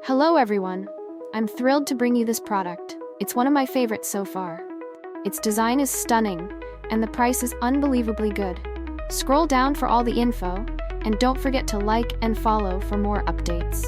Hello everyone! I'm thrilled to bring you this product. It's one of my favorites so far. Its design is stunning, and the price is unbelievably good. Scroll down for all the info, and don't forget to like and follow for more updates.